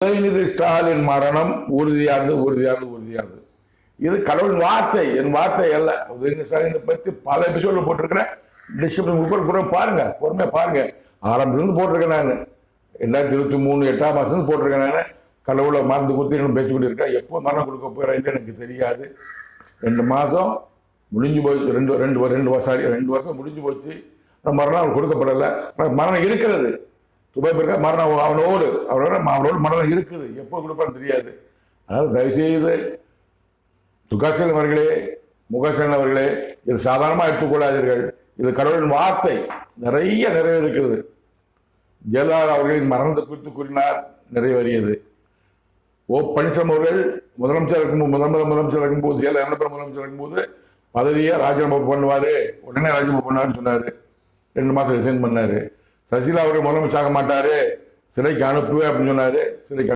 உதயநிதி ஸ்டாலின் மரணம் உறுதியானது உறுதியானது உறுதியானது. இது கடவுள் வார்த்தை, என் வார்த்தை அல்ல. உதயநிதி ஸ்டாலினை பற்றி பல எபிசோட்ல போட்டிருக்கிறேன். டிஸ்கிரிப்ஷன் பாருங்க, பொறுமையா பாருங்க. ஆரம்பத்திலிருந்து போட்டிருக்கேன் நான். 2023 8ஆம் மாதம் போட்டிருக்கேன் நான். கடவுளை மறந்து கொடுத்து இன்னும் பேசிக்கிட்டு இருக்கேன். எப்போ மரணம் கொடுக்க போகிறேன்னு எனக்கு தெரியாது. 2 மாதம் முடிஞ்சு போச்சு. ரெண்டு வருஷம் முடிஞ்சு போச்சு. மரணம் அவன் கொடுக்கப்படலை. மரணம் இருக்கிறது. துபாய் போயிருக்கா, மரணம் அவனோடு மரணம் இருக்குது. எப்போ கொடுப்பான்னு தெரியாது. அதனால் தயவுசெய்து துகாசன் அவர்களே, முகசன் அவர்களே, இது சாதாரணமாக எடுத்துக்கொள்ளாதீர்கள். இது கடவுளின் வார்த்தை. நிறைய நிறைவேறுகிறது. ஜெயலலிதா அவர்களின் மரணத்தை குறித்து கூறினார், நிறைவேறியது. ஓ பன்னீர்செல்வம் அவர்கள் முதலமைச்சர் இருக்கும்போது ஜெயலலிதா முதலமைச்சர் இருக்கும்போது பதவியை ராஜினாமா பண்ணுவார், உடனே ராஜினாமா பண்ணுவார்னு சொன்னார். 2 மாதம் ரிசைன் பண்ணார். சசிகலா அவர்கள் முதலமைச்சர் ஆக மாட்டார், சிறைக்கு அனுப்புவேன் அப்படின்னு சொன்னார். சிறைக்கு